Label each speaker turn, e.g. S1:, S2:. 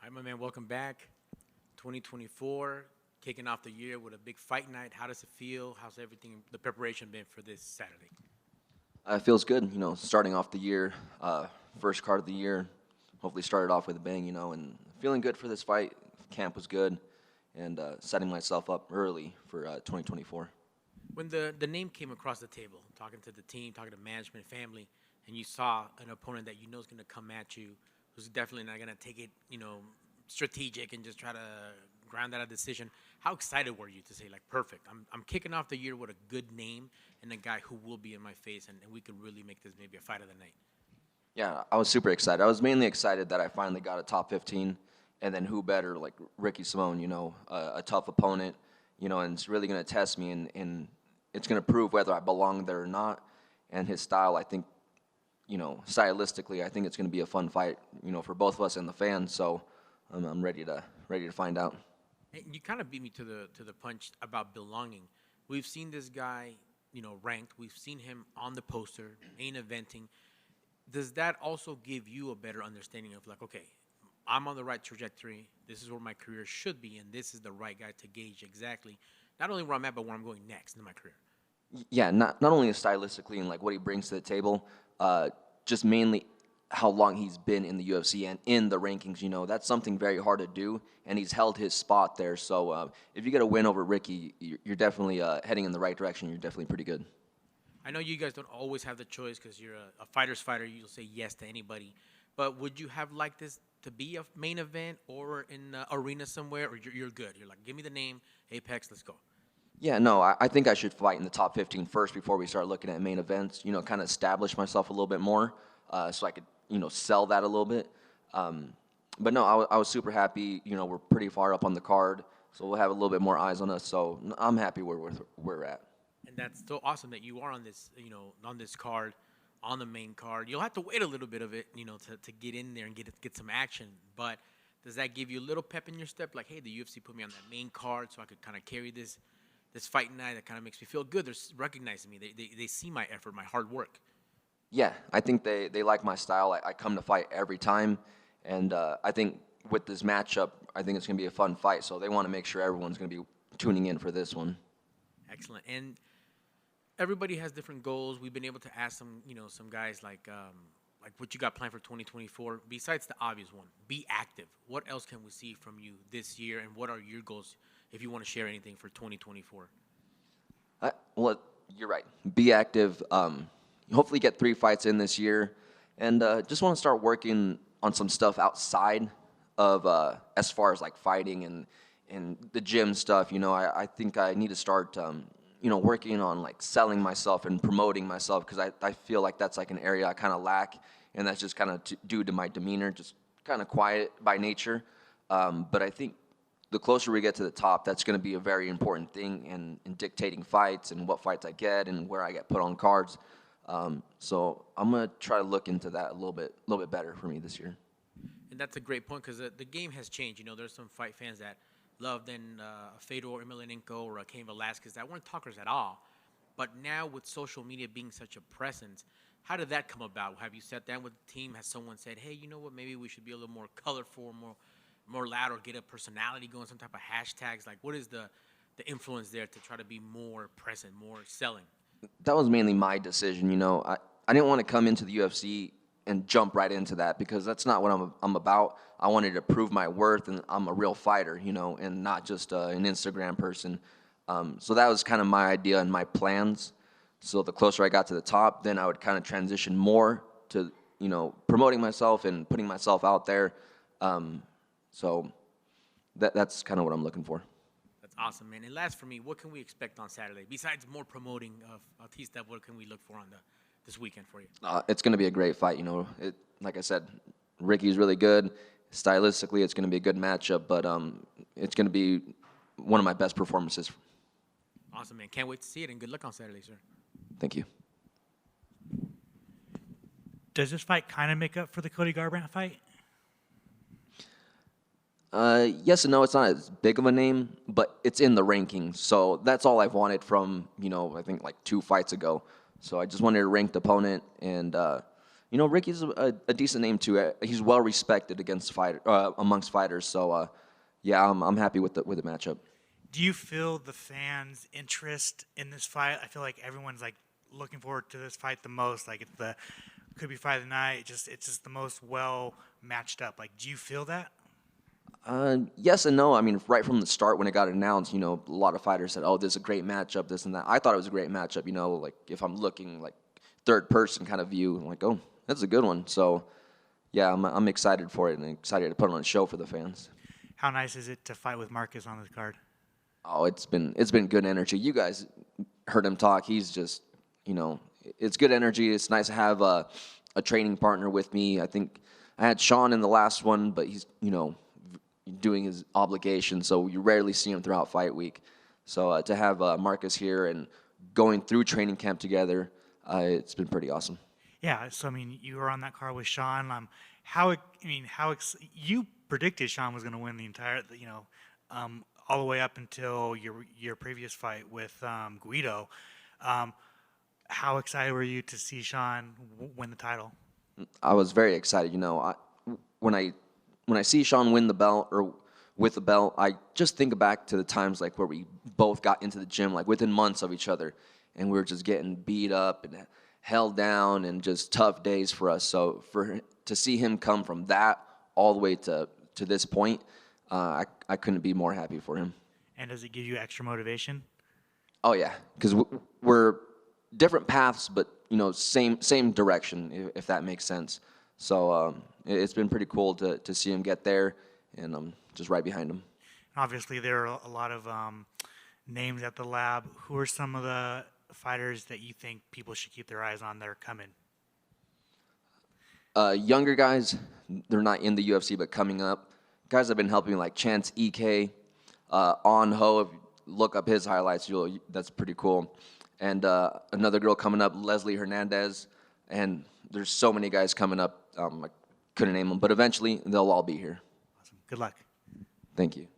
S1: Hi, my man. Welcome back. 2024, kicking off the year with a big fight night. How does it feel? How's everything, the preparation been for this Saturday?
S2: It feels good, starting off the year, first card of the year. Hopefully, started off with a bang, and feeling good for this fight. Camp was good, and setting myself up early for 2024.
S1: When the name came across the table, talking to the team, talking to management, family, and you saw an opponent that you know is going to come at you, who's definitely not going to take it, strategic and just try to ground out a decision. How excited were you to say, like, perfect? I'm kicking off the year with a good name and a guy who will be in my face, and we could really make this maybe a fight of the night.
S2: Yeah, I was super excited. I was mainly excited that I finally got a top 15, and then who better like Ricky Simone, a tough opponent, and it's really going to test me, and it's going to prove whether I belong there or not. And his style, I think, stylistically, I think it's going to be a fun fight, for both of us and the fans. So I'm ready to find out.
S1: And you kind of beat me to the punch about belonging. We've seen this guy, ranked. We've seen him on the poster, main eventing. Does that also give you a better understanding of, like, okay, I'm on the right trajectory. This is where my career should be, and this is the right guy to gauge exactly not only where I'm at, but where I'm going next in my career.
S2: Yeah, not only stylistically and like what he brings to the table, just mainly how long he's been in the UFC and in the rankings. That's something very hard to do, and he's held his spot there. So if you get a win over Ricky, you're definitely heading in the right direction. You're definitely pretty good.
S1: I know you guys don't always have the choice because you're a fighter's fighter. You'll say yes to anybody. But would you have liked this to be a main event or in an arena somewhere, or you're good? You're like, give me the name, Apex, let's go.
S2: Yeah, no, I think I should fight in the top 15 first before we start looking at main events. Kind of establish myself a little bit more, so I could sell that a little bit. Um, but no, I was super happy. We're pretty far up on the card, so we'll have a little bit more eyes on us. So I'm happy where we're at.
S1: And that's so awesome that you are on this, on this card, on the main card. You'll have to wait a little bit of it, to get in there and get some action. But does that give you a little pep in your step? Like, hey, the UFC put me on that main card, so I could kind of carry this fight night. That kind of makes me feel good. They're recognizing me. They see my effort, my hard work.
S2: Yeah, I think they like my style. I come to fight every time, and I think with this matchup, I think it's going to be a fun fight. So they want to make sure everyone's going to be tuning in for this one.
S1: Excellent. And everybody has different goals. We've been able to ask some guys like what you got planned for 2024. Besides the obvious one, be active. What else can we see from you this year, and what are your goals if you want to share anything for 2024?
S2: Well, you're right. Be active. Hopefully, get 3 fights in this year, and just want to start working on some stuff outside of as far as like fighting and the gym stuff. I think I need to start working on like selling myself and promoting myself because I feel like that's like an area I kind of lack, and that's just kind of due to my demeanor, just kind of quiet by nature. But I think the closer we get to the top, that's going to be a very important thing in dictating fights and what fights I get and where I get put on cards. So I'm going to try to look into that a little bit better for me this year.
S1: And that's a great point because the game has changed. There's some fight fans that loved Fedor Emelianenko or Cain Velasquez that weren't talkers at all. But now with social media being such a presence, how did that come about? Have you sat down with the team? Has someone said, hey, you know what, maybe we should be a little more colorful, more loud, or get a personality going, some type of hashtags? Like, what is the influence there to try to be more present, more selling?
S2: That was mainly my decision. I didn't want to come into the UFC and jump right into that because that's not what I'm about. I wanted to prove my worth, and I'm a real fighter, and not just an Instagram person. So that was kind of my idea and my plans. So the closer I got to the top, then I would kind of transition more to, promoting myself and putting myself out there. So that's kind of what I'm looking for.
S1: That's awesome, man. And last for me, what can we expect on Saturday? Besides more promoting of Bautista, what can we look for on this weekend for you?
S2: It's going to be a great fight. Like I said, Ricky's really good. Stylistically, it's going to be a good matchup, but it's going to be one of my best performances.
S1: Awesome, man. Can't wait to see it, and good luck on Saturday, sir.
S2: Thank you.
S3: Does this fight kind of make up for the Cody Garbrandt fight?
S2: Yes and no. It's not as big of a name, but it's in the rankings. So that's all I've wanted from, I think like 2 fights ago. So I just wanted a ranked opponent, and you know, Ricky's a decent name too. He's well respected amongst fighters. So yeah, I'm happy with the matchup.
S3: Do you feel the fans' interest in this fight? I feel like everyone's like looking forward to this fight the most. Like it's the could be fight of the night. It's just the most well matched up. Like, do you feel that?
S2: Yes and no. I mean, right from the start when it got announced, you know, a lot of fighters said, "Oh, this is a great matchup, this and that." I thought it was a great matchup. You know, like if I'm looking like third person kind of view, I'm like, "Oh, that's a good one." So, yeah, I'm excited for it and excited to put on a show for the fans.
S3: How nice is it to fight with Marcus on this card?
S2: Oh, it's been good energy. You guys heard him talk. He's just, you know, it's good energy. It's nice to have a training partner with me. I think I had Sean in the last one, but he's, you know, doing his obligation, so you rarely see him throughout fight week. So to have Marcus here and going through training camp together, it's been pretty awesome.
S3: Yeah. So I mean, you were on that card with Sean. You predicted Sean was going to win the entire, all the way up until your previous fight with Guido. How excited were you to see Sean win the title?
S2: I was very excited. You know, when I see Sean win the belt or with the belt, I just think back to the times like where we both got into the gym like within months of each other, and we were just getting beat up and held down and just tough days for us. So to see him come from that all the way to this point, I couldn't be more happy for him.
S3: And does it give you extra motivation?
S2: Oh yeah, because we're different paths, but you know, same direction, if that makes sense. So it's been pretty cool to see him get there, and I'm just right behind him.
S3: Obviously, there are a lot of names at the lab. Who are some of the fighters that you think people should keep their eyes on that are coming?
S2: Younger guys, they're not in the UFC, but coming up. Guys have been helping me, like Chance EK, On Ho. If you look up his highlights, that's pretty cool. And another girl coming up, Leslie Hernandez. And there's so many guys coming up. I couldn't name them, but eventually they'll all be here.
S3: Awesome. Good luck.
S2: Thank you.